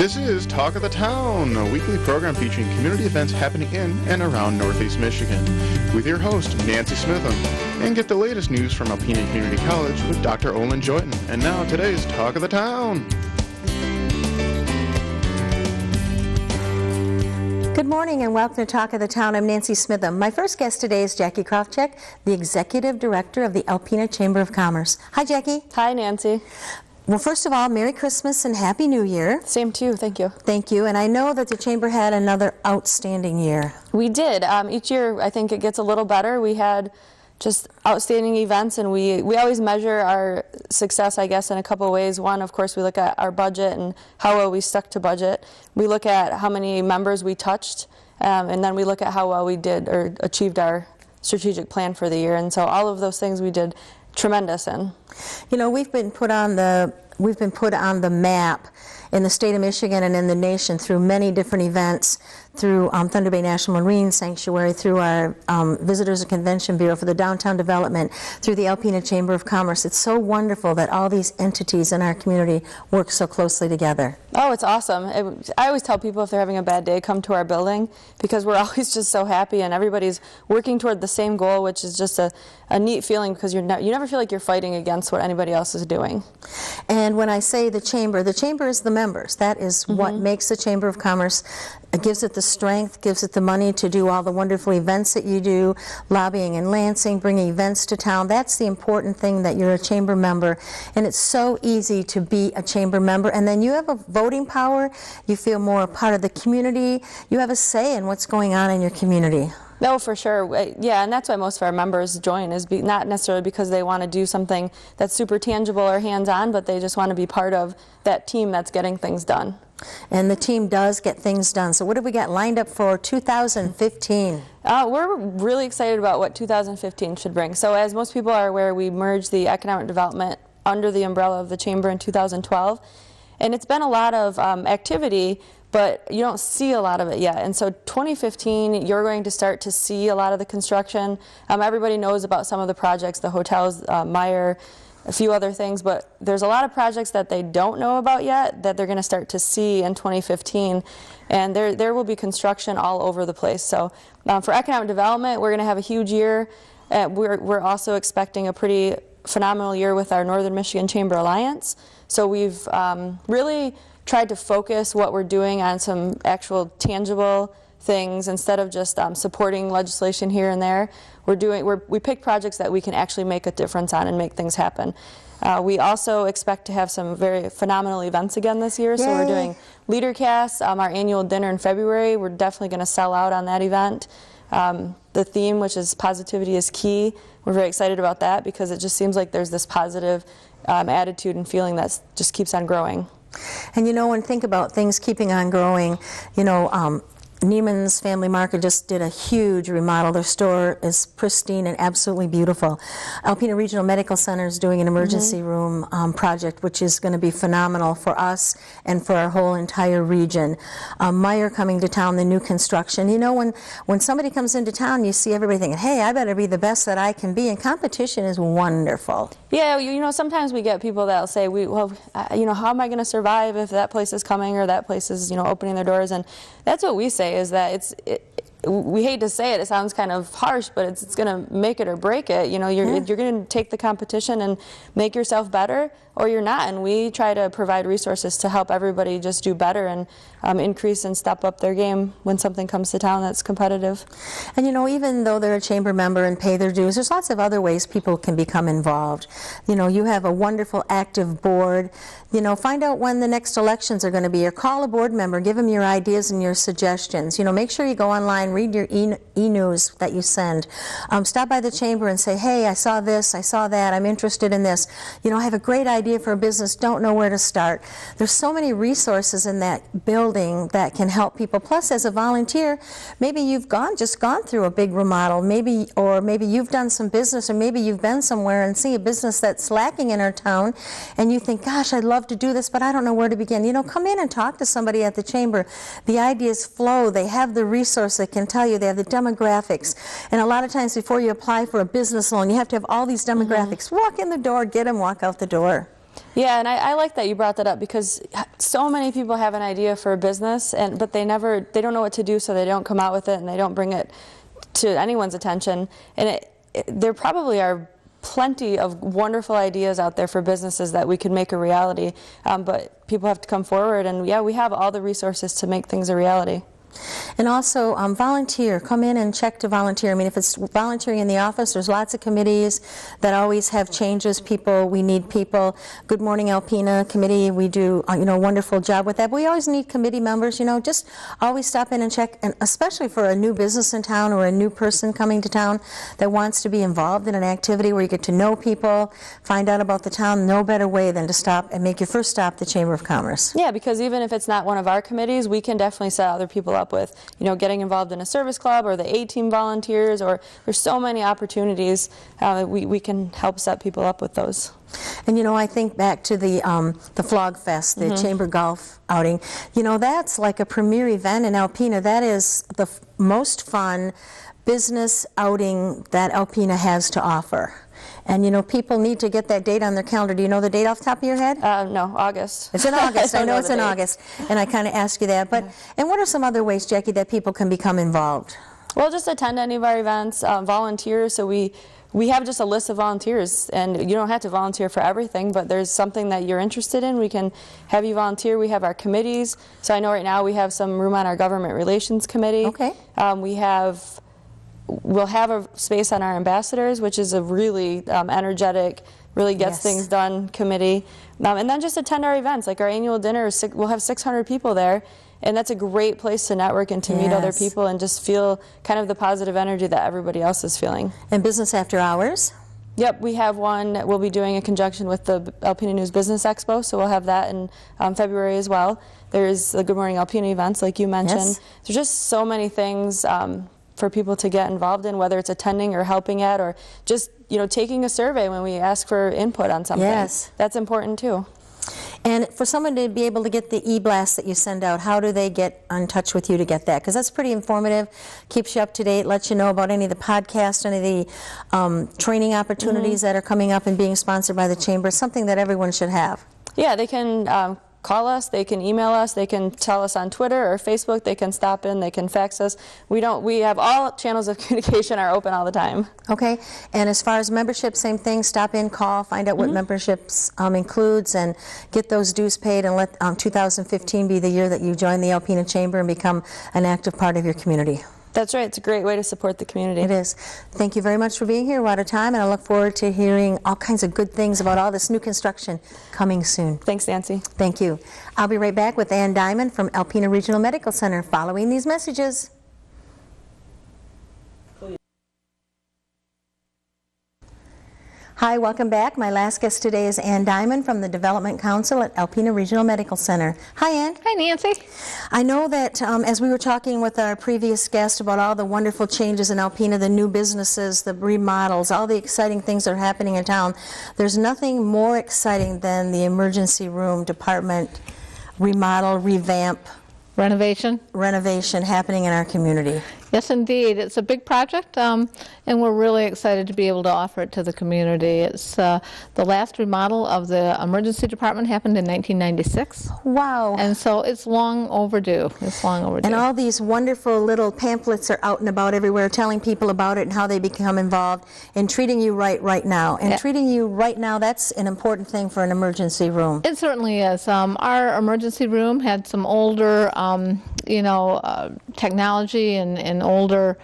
This is Talk of the Town, a weekly program featuring community events happening in and around Northeast Michigan, with your host, Nancy Smitham, and get the latest news from Alpena Community College with Dr. Olin Joyton. And now today's Talk of the Town. Good morning and welcome to Talk of the Town. I'm Nancy Smitham. My first guest today is Jackie Krofcheck, the Executive Director of the Alpena Chamber of Commerce. Hi, Jackie. Hi, Nancy. Well, first of all, Merry Christmas and Happy New Year. Same to you. Thank you. Thank you. And I know that the Chamber had another outstanding year. We did. Each year, I think it gets a little better. We had just outstanding events, and we always measure our success, I guess, in a couple of ways. One, of course, we look at our budget and how well we stuck to budget. We look at how many members we touched, and then we look at how well we did or achieved our strategic plan for the year. And so all of those things we did tremendous in. You know, we've been put on the map in the state of Michigan and in the nation through many different events, through Thunder Bay National Marine Sanctuary, through our Visitors and Convention Bureau for the downtown development, through the Alpena Chamber of Commerce. It's so wonderful that all these entities in our community work so closely together. Oh, it's awesome. I always tell people if they're having a bad day, come to our building, because we're always just so happy and everybody's working toward the same goal, which is just a neat feeling, because you never feel like you're fighting against what anybody else is doing. And when I say the chamber is the members. That is what makes the Chamber of Commerce. It gives it the strength, gives it the money to do all the wonderful events that you do, lobbying in Lansing, bringing events to town. That's the important thing, that you're a chamber member. And it's so easy to be a chamber member. And then you have a voting power. You feel more a part of the community. You have a say in what's going on in your community. No, for sure. Yeah, and that's why most of our members join, is not necessarily because they want to do something that's super tangible or hands-on, but they just want to be part of that team that's getting things done. And the team does get things done. So what have we got lined up for 2015? We're really excited about what 2015 should bring. So as most people are aware, we merged the economic development under the umbrella of the Chamber in 2012. And it's been a lot of activity, but you don't see a lot of it yet. And so 2015, you're going to start to see a lot of the construction. Everybody knows about some of the projects, the hotels, Meyer, a few other things, but there's a lot of projects that they don't know about yet that they're going to start to see in 2015. And there will be construction all over the place. So for economic development, we're going to have a huge year. We're also expecting a pretty phenomenal year with our Northern Michigan Chamber Alliance. So we've really tried to focus what we're doing on some actual tangible things instead of just supporting legislation here and there. We pick projects that we can actually make a difference on and make things happen. We also expect to have some very phenomenal events again this year. Yay. So we're doing LeaderCast, our annual dinner in February. We're definitely going to sell out on that event. The theme, which is Positivity is Key, we're very excited about that because it just seems like there's this positive attitude and feeling that just keeps on growing. And you know, when think about things keeping on growing, you know, Neiman's Family Market just did a huge remodel. Their store is pristine and absolutely beautiful. Alpena Regional Medical Center is doing an emergency room project, which is going to be phenomenal for us and for our whole entire region. Meyer coming to town, the new construction. You know, when somebody comes into town, you see everybody thinking, hey, I better be the best that I can be, and competition is wonderful. Yeah, you know, sometimes we get people that will say, you know, how am I going to survive if that place is coming or that place is, you know, opening their doors? And that's what we say, is that we hate to say it, it sounds kind of harsh, but it's going to make it or break it. You know, you're going to take the competition and make yourself better, or you're not. And we try to provide resources to help everybody just do better and increase and step up their game when something comes to town that's competitive. And you know, even though they're a chamber member and pay their dues, there's lots of other ways people can become involved. You know, you have a wonderful active board. You know, find out when the next elections are going to be, or call a board member, give them your ideas and your suggestions. You know, make sure you go online, read your e-news that you send. Stop by the chamber and say, hey, I saw this, I saw that, I'm interested in this. You know, I have a great idea for a business, don't know where to start. There's so many resources in that building that can help people. Plus, as a volunteer, maybe you've just gone through a big remodel, or maybe you've done some business, or maybe you've been somewhere and see a business that's lacking in our town, and you think, gosh, I'd love to do this, but I don't know where to begin. You know, come in and talk to somebody at the chamber. The ideas flow. They have the resource that can tell you. They have the demographics. And a lot of times before you apply for a business loan, you have to have all these demographics. Walk in the door, get them, walk out the door. Yeah, and I like that you brought that up, because so many people have an idea for a business, but they don't know what to do, so they don't come out with it and they don't bring it to anyone's attention. And there probably are plenty of wonderful ideas out there for businesses that we could make a reality, but people have to come forward, and yeah, we have all the resources to make things a reality. And also volunteer. Come in and check to volunteer. I mean, if it's volunteering in the office, there's lots of committees that always have changes. We need people. Good Morning Alpena committee, we do a wonderful job with that. But we always need committee members. Just always stop in and check, and especially for a new business in town or a new person coming to town that wants to be involved in an activity where you get to know people, find out about the town. No better way than to stop and make your first stop the Chamber of Commerce. Yeah, because even if it's not one of our committees, we can definitely set other people up with, getting involved in a service club or the A-team volunteers, or there's so many opportunities. We can help set people up with those. And I think back to the Flog Fest, the Chamber Golf outing. That's like a premier event in Alpena. That is the most fun business outing that Alpena has to offer. And people need to get that date on their calendar. Do you know the date off the top of your head? No, August. It's in August. I know it's in August. And I kind of asked you that. But and what are some other ways, Jackie, that people can become involved? Well, just attend any of our events, volunteer. So we have just a list of volunteers, and you don't have to volunteer for everything, but there's something that you're interested in, we can have you volunteer. We have our committees. So I know right now we have some room on our government relations committee. Okay. We'll have a space on our ambassadors, which is a really energetic, really gets things done committee. And then just attend our events, like our annual dinner. We'll have 600 people there, and that's a great place to network and to meet other people and just feel kind of the positive energy that everybody else is feeling. And business after hours? Yep, we have one that we'll be doing in conjunction with the Alpena News Business Expo, so we'll have that in February as well. There's the Good Morning Alpena events, like you mentioned. Yes. There's just so many things for people to get involved in, whether it's attending or helping at, or just taking a survey when we ask for input on something. Yes. That's important too. And for someone to be able to get the e-blast that you send out, how do they get in touch with you to get that? Because that's pretty informative, keeps you up to date, lets you know about any of the podcasts, any of the training opportunities that are coming up and being sponsored by the Chamber, something that everyone should have. Yeah, they can call us, they can email us, they can tell us on Twitter or Facebook, they can stop in, they can fax us. We have all channels of communication are open all the time. Okay, and as far as membership, same thing, stop in, call, find out what memberships includes, and get those dues paid, and let 2015 be the year that you join the Alpena Chamber and become an active part of your community. That's right. It's a great way to support the community. It is. Thank you very much for being here. We're out of time, and I look forward to hearing all kinds of good things about all this new construction coming soon. Thanks, Nancy. Thank you. I'll be right back with Ann Diamond from Alpena Regional Medical Center following these messages. Hi, welcome back. My last guest today is Ann Diamond from the Development Council at Alpena Regional Medical Center. Hi, Ann. Hi, Nancy. I know that as we were talking with our previous guest about all the wonderful changes in Alpena, the new businesses, the remodels, all the exciting things that are happening in town, there's nothing more exciting than the emergency room department remodel, revamp, renovation happening in our community. Yes, indeed. It's a big project, and we're really excited to be able to offer it to the community. It's the last remodel of the emergency department happened in 1996. Wow. And so it's long overdue. It's long overdue. And all these wonderful little pamphlets are out and about everywhere telling people about it and how they become involved in treating you right now. And treating you right now, that's an important thing for an emergency room. It certainly is. Our emergency room had some older technology and older,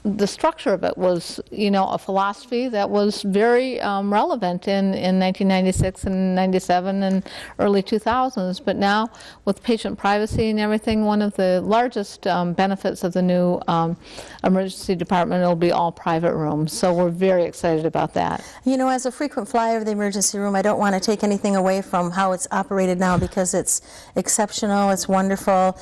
the structure of it was, a philosophy that was very relevant in 1996 and 97 and early 2000s. But now, with patient privacy and everything, one of the largest benefits of the new emergency department, it'll be all private rooms. So we're very excited about that. As a frequent flyer of the emergency room, I don't want to take anything away from how it's operated now, because it's exceptional, it's wonderful.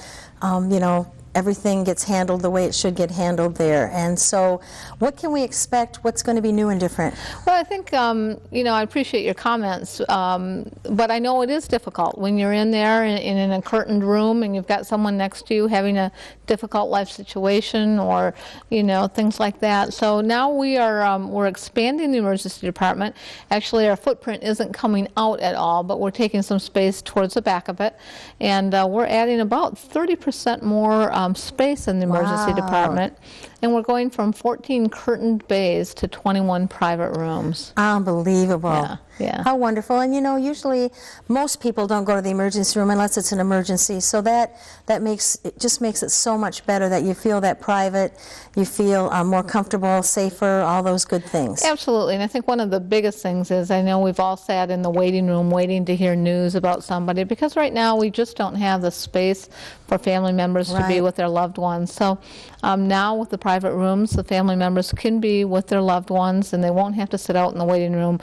everything gets handled the way it should get handled there. And so what can we expect? What's going to be new and different? Well, I think, I appreciate your comments, but I know it is difficult when you're in there in a curtained room and you've got someone next to you having a difficult life situation or, things like that. So now we're expanding the emergency department. Actually, our footprint isn't coming out at all, but we're taking some space towards the back of it. And we're adding about 30% more space in the emergency department. And we're going from 14 curtained bays to 21 private rooms. Unbelievable. Yeah. How wonderful. And usually most people don't go to the emergency room unless it's an emergency. So that makes it so much better that you feel that private, you feel more comfortable, safer, all those good things. Absolutely. And I think one of the biggest things is I know we've all sat in the waiting room waiting to hear news about somebody because right now we just don't have the space for family members to be with their loved ones. So now with the private rooms, the family members can be with their loved ones and they won't have to sit out in the waiting room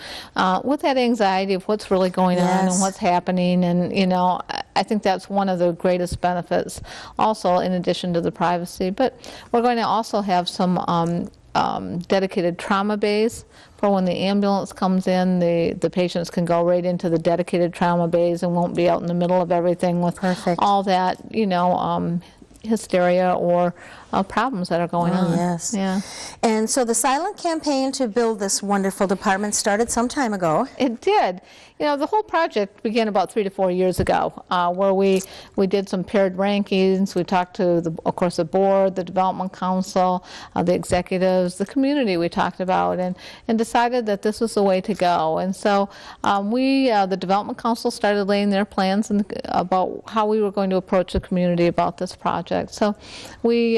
with that anxiety of what's really going on and what's happening. And, I think that's one of the greatest benefits also in addition to the privacy. But we're going to also have some dedicated trauma bays for when the ambulance comes in, the patients can go right into the dedicated trauma bays and won't be out in the middle of everything with all that, hysteria or problems that are going on. Yes. Yeah. And so the silent campaign to build this wonderful department started some time ago. It did. The whole project began about 3 to 4 years ago, where we did some paired rankings. We talked to, of course, the board, the development council, the executives, the community we talked about, and decided that this was the way to go. And so the development council started laying their plans about how we were going to approach the community about this project. So we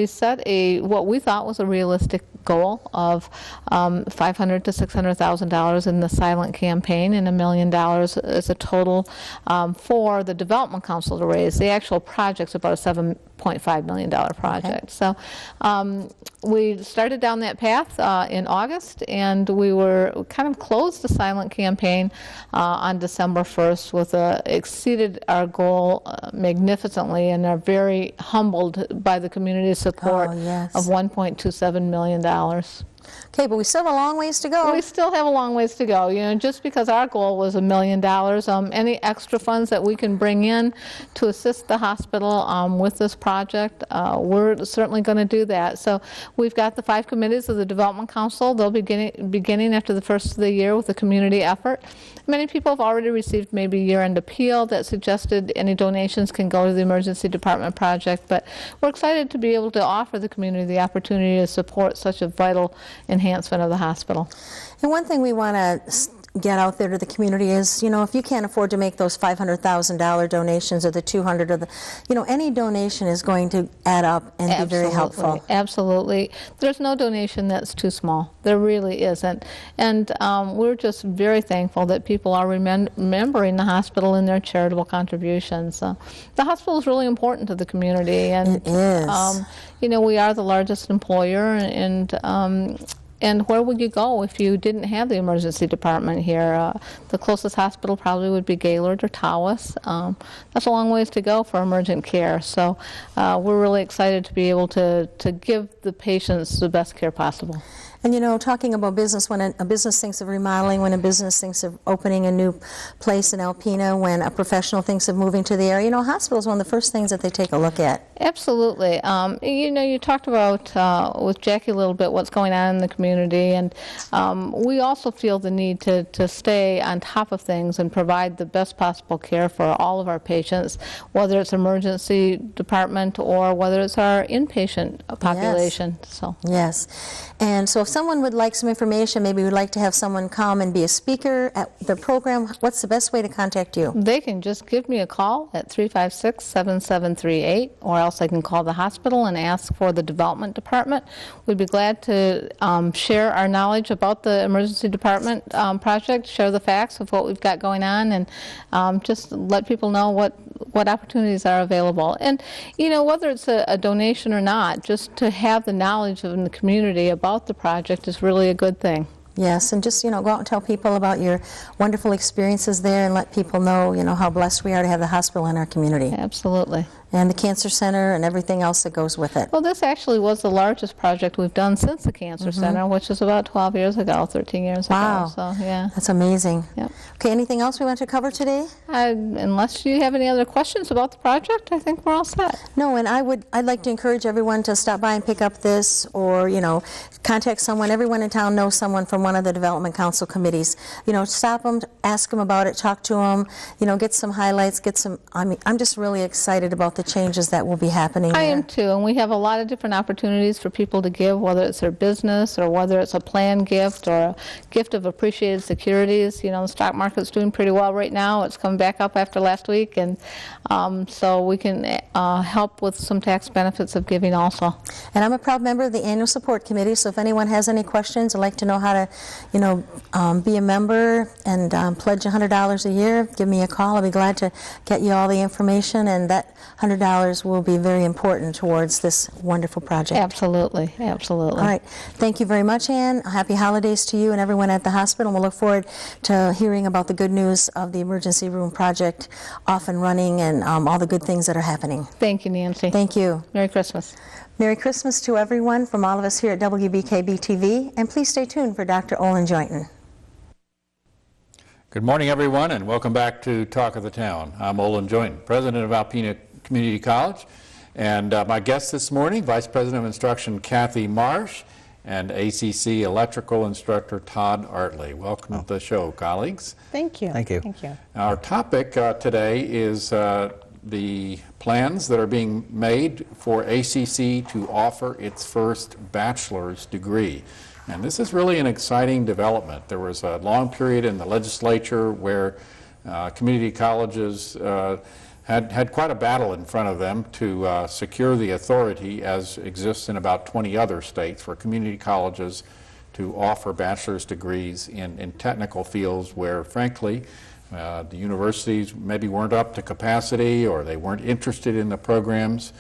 set what we thought was a realistic goal of $500,000 to $600,000 in the silent campaign, and $1 million is a total for the development council to raise. The actual project's about a $7.5 million project. So we started down that path in August, and we kind of closed the silent campaign on December 1st exceeded our goal magnificently, and are very humbled by the community's support of $1.27 million. Okay, but we still have a long ways to go. We still have a long ways to go. Just because our goal was $1 million, any extra funds that we can bring in to assist the hospital with this project, we're certainly going to do that. So we've got the 5 committees of the Development Council. They'll be beginning after the first of the year with a community effort. Many people have already received maybe year-end appeal that suggested any donations can go to the emergency department project, but we're excited to be able to offer the community the opportunity to support such a vital enhancement of the hospital. And one thing we want to get out there to the community is, if you can't afford to make those $500,000 donations or the $200,000 or the, any donation is going to add up and be very helpful. Absolutely. There's no donation that's too small. There really isn't. And we're just very thankful that people are remembering the hospital in their charitable contributions. The hospital is really important to the community. And, it is. We are the largest employer, and where would you go if you didn't have the emergency department here? The closest hospital probably would be Gaylord or Tawas. That's a long ways to go for emergent care. So we're really excited to be able to give the patients the best care possible. And talking about business, when a business thinks of remodeling, when a business thinks of opening a new place in Alpena, when a professional thinks of moving to the area, hospital is one of the first things that they take a look at. Absolutely. You talked about with Jackie a little bit what's going on in the community, and we also feel the need to stay on top of things and provide the best possible care for all of our patients, whether it's emergency department or whether it's our inpatient population. Yes. And so if someone would like some information, maybe would like to have someone come and be a speaker at the program, what's the best way to contact you? They can just give me a call at 356-7738, or else they can call the hospital and ask for the development department. We'd be glad to share our knowledge about the emergency department project, share the facts of what we've got going on, and just let people know what opportunities are available. And whether it's a donation or not, just to have the knowledge in the community about the project is really a good thing. Yes, and just, go out and tell people about your wonderful experiences there and let people know, how blessed we are to have the hospital in our community. Absolutely. And the Cancer Center and everything else that goes with it. Well, this actually was the largest project we've done since the Cancer Center, which was about 12 years ago, 13 years Wow. ago. So, yeah. That's amazing. Yep. Okay, anything else we want to cover today? Unless you have any other questions about the project, I think we're all set. No, and I'd like to encourage everyone to stop by and pick up this or, contact someone. Everyone in town knows someone from one of the Development Council committees. Stop them, ask them about it, talk to them, get some highlights, I'm just really excited about the changes that will be happening there. I am too, and we have a lot of different opportunities for people to give, whether it's their business or whether it's a planned gift or a gift of appreciated securities. The stock market's doing pretty well right now. It's coming back up after last week, and so we can help with some tax benefits of giving also. And I'm a proud member of the Annual Support Committee, so if anyone has any questions or like to know how to, be a member and pledge $100 a year, give me a call. I'll be glad to get you all the information, and that $100 will be very important towards this wonderful project. Absolutely, absolutely. All right. Thank you very much, Ann. Happy holidays to you and everyone at the hospital. We'll look forward to hearing about the good news of the emergency room project off and running and all the good things that are happening. Thank you, Nancy. Thank you. Merry Christmas. Merry Christmas to everyone from all of us here at WBKB-TV, and please stay tuned for Dr. Olin Joynton. Good morning, everyone, and welcome back to Talk of the Town. I'm Olin Joynton, president of Alpena Community College, and my guest this morning, Vice President of Instruction Kathy Marsh, and ACC electrical instructor Todd Artley. Welcome to the show, colleagues. Thank you. Thank you. Thank you. Our topic today is the plans that are being made for ACC to offer its first bachelor's degree. And this is really an exciting development. There was a long period in the legislature where community colleges had quite a battle in front of them to secure the authority, as exists in about 20 other states, for community colleges to offer bachelor's degrees in technical fields where, frankly, the universities maybe weren't up to capacity or they weren't interested in the programs.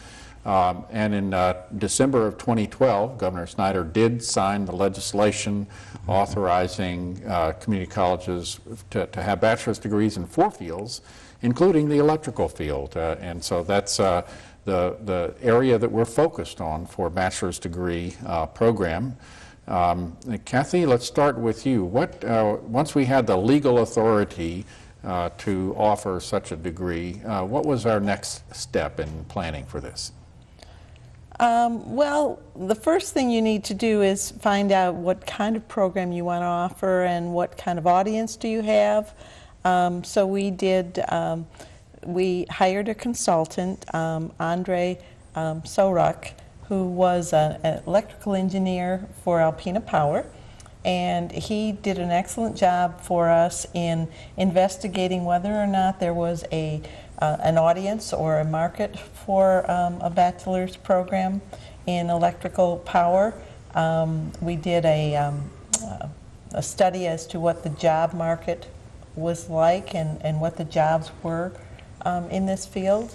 And in December of 2012, Governor Snyder did sign the legislation authorizing community colleges to have bachelor's degrees in 4 fields, including the electrical field. And so that's the area that we're focused on for bachelor's degree program. Kathy, let's start with you. Once we had the legal authority to offer such a degree, what was our next step in planning for this? Well, the first thing you need to do is find out what kind of program you want to offer and what kind of audience do you have. So we hired a consultant, Andre Soruk, who was an electrical engineer for Alpena Power, and he did an excellent job for us in investigating whether or not there was an audience or a market for a bachelor's program in electrical power. We did a study as to what the job market was like and what the jobs were in this field.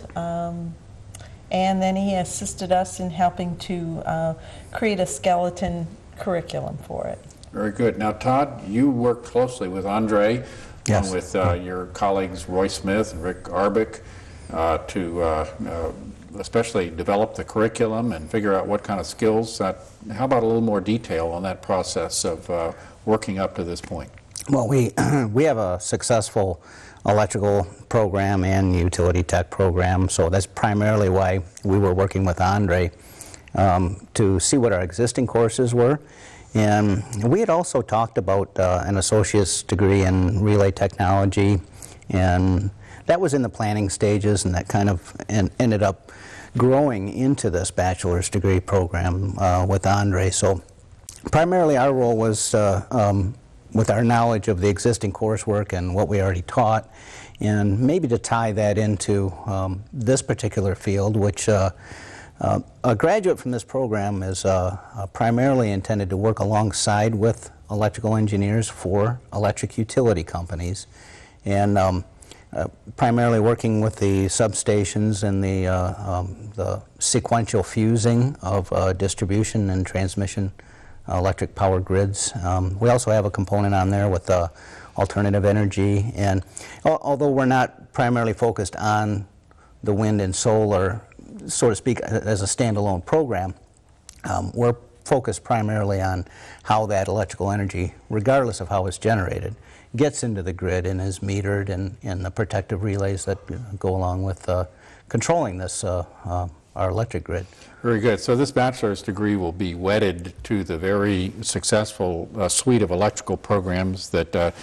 And then he assisted us in helping to create a skeleton curriculum for it. Very good. Now, Todd, you worked closely with Andre, Yes. along with your colleagues Roy Smith and Rick Arbick, to especially develop the curriculum and figure out what kind of skills. How about a little more detail on that process of working up to this point? Well, we have a successful electrical program and utility tech program, so that's primarily why we were working with Andre to see what our existing courses were. And we had also talked about an associate's degree in relay technology, and that was in the planning stages, and that kind of ended up growing into this bachelor's degree program with Andre. So primarily our role was with our knowledge of the existing coursework and what we already taught, and maybe to tie that into this particular field, which a graduate from this program is primarily intended to work alongside with electrical engineers for electric utility companies, and primarily working with the substations and the sequential fusing of distribution and transmission electric power grids. We also have a component on there with alternative energy, and although we're not primarily focused on the wind and solar, so to speak, as a standalone program, we're focused primarily on how that electrical energy, regardless of how it's generated, gets into the grid and is metered, and the protective relays that go along with controlling this, our electric grid. Very good. So this bachelor's degree will be wedded to the very successful suite of electrical programs that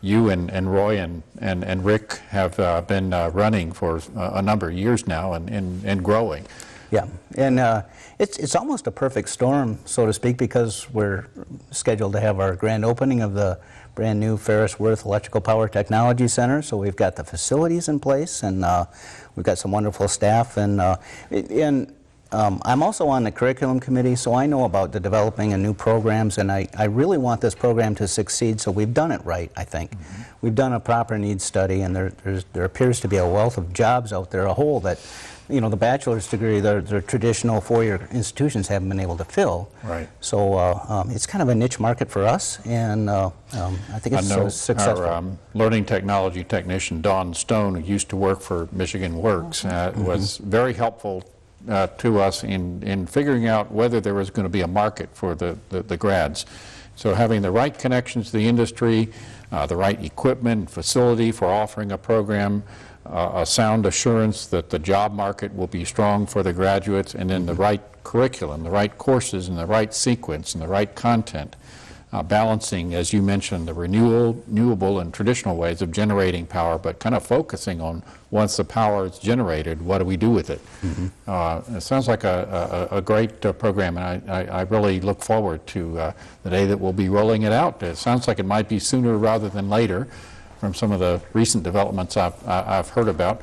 you and Roy and Rick have been running for a number of years now and growing. Yeah, and it's almost a perfect storm, so to speak, because we're scheduled to have our grand opening of the brand new Ferris Worth Electrical Power Technology Center. So we've got the facilities in place, and we've got some wonderful staff, and I'm also on the curriculum committee, so I know about the developing of new programs, and I really want this program to succeed, so we've done it right, I think. Mm-hmm. We've done a proper needs study, and there appears to be a wealth of jobs out there, a hole that, you know, the bachelor's degree, the traditional four-year institutions haven't been able to fill. Right. So it's kind of a niche market for us, and I think it's successful. Our learning technology technician, Dawn Stone, who used to work for Michigan Works, was very helpful to us in figuring out whether there was going to be a market for the grads. So having the right connections to the industry, the right equipment, facility for offering a program, a sound assurance that the job market will be strong for the graduates, and then the right curriculum, the right courses, and the right sequence, and the right content. Balancing, as you mentioned, the renewable and traditional ways of generating power, but kind of focusing on once the power is generated, what do we do with it? Mm-hmm. It sounds like a great program, and I really look forward to the day that we'll be rolling it out. It sounds like it might be sooner rather than later from some of the recent developments I've heard about.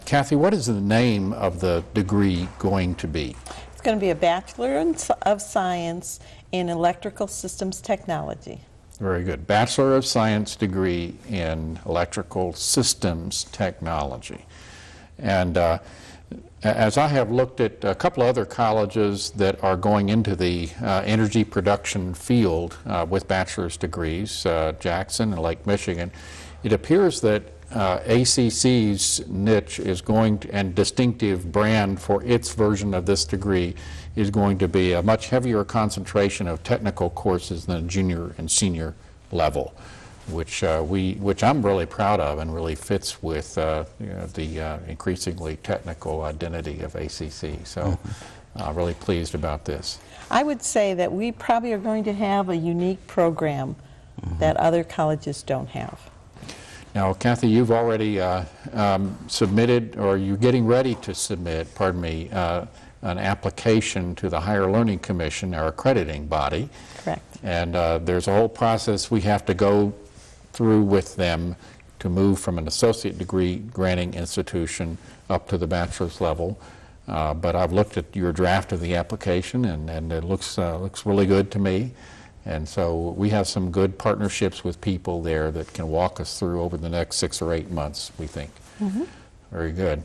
Kathy, what is the name of the degree going to be? It's going to be a Bachelor of Science in Electrical Systems Technology. Very good. Bachelor of Science degree in Electrical Systems Technology. And as I have looked at a couple of other colleges that are going into the energy production field with bachelor's degrees, Jackson and Lake Michigan, it appears that ACC's niche is going to, and distinctive brand for its version of this degree is going to be a much heavier concentration of technical courses than junior and senior level, which I'm really proud of and really fits with the increasingly technical identity of ACC. So really pleased about this. I would say that we probably are going to have a unique program that other colleges don't have. Now, Kathy, you've already submitted, or you're getting ready to submit, pardon me, an application to the Higher Learning Commission, our accrediting body. Correct. And there's a whole process we have to go through with them to move from an associate degree granting institution up to the bachelor's level. But I've looked at your draft of the application, and it looks really good to me. And so we have some good partnerships with people there that can walk us through over the next 6 or 8 months, we think. Mm-hmm. Very good.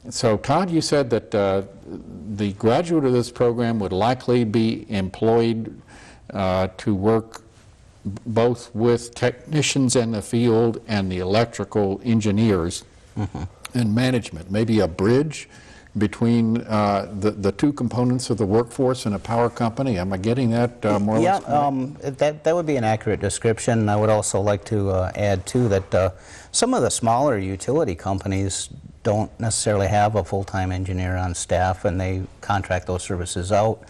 So Todd, you said that the graduate of this program would likely be employed to work both with technicians in the field and the electrical engineers and management, maybe a bridge between the two components of the workforce in a power company. Am I getting that more or less correct? That would be an accurate description. I would also like to add, too, that some of the smaller utility companies don't necessarily have a full-time engineer on staff, and they contract those services out.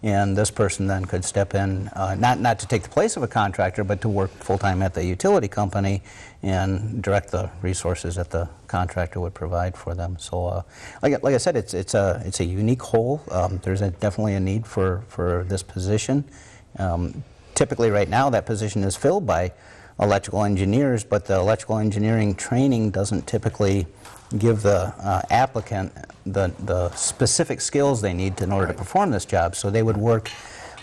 And this person then could step in, not to take the place of a contractor, but to work full-time at the utility company and direct the resources that the contractor would provide for them. So, like I said, it's a unique whole. There's definitely a need for this position. Typically, right now, that position is filled by electrical engineers, but the electrical engineering training doesn't typically give the applicant the specific skills they need in order to perform this job. So they would work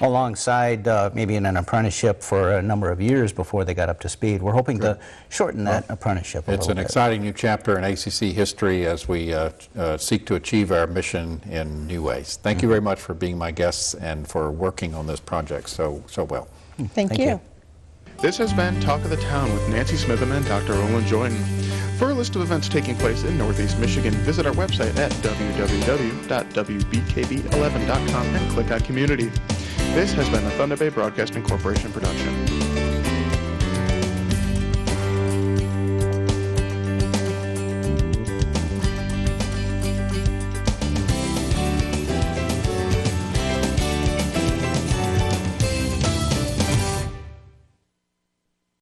alongside maybe in an apprenticeship for a number of years before they got up to speed. We're hoping to shorten that apprenticeship a It's little an bit. exciting new chapter in ACC history as we seek to achieve our mission in new ways. Thank you very much for being my guests and for working on this project so well. Thank you. This has been Talk of the Town with Nancy Smitham and Dr. Olin Joyton. For a list of events taking place in Northeast Michigan, visit our website at www.wbkb11.com and click on Community. This has been a Thunder Bay Broadcasting Corporation production.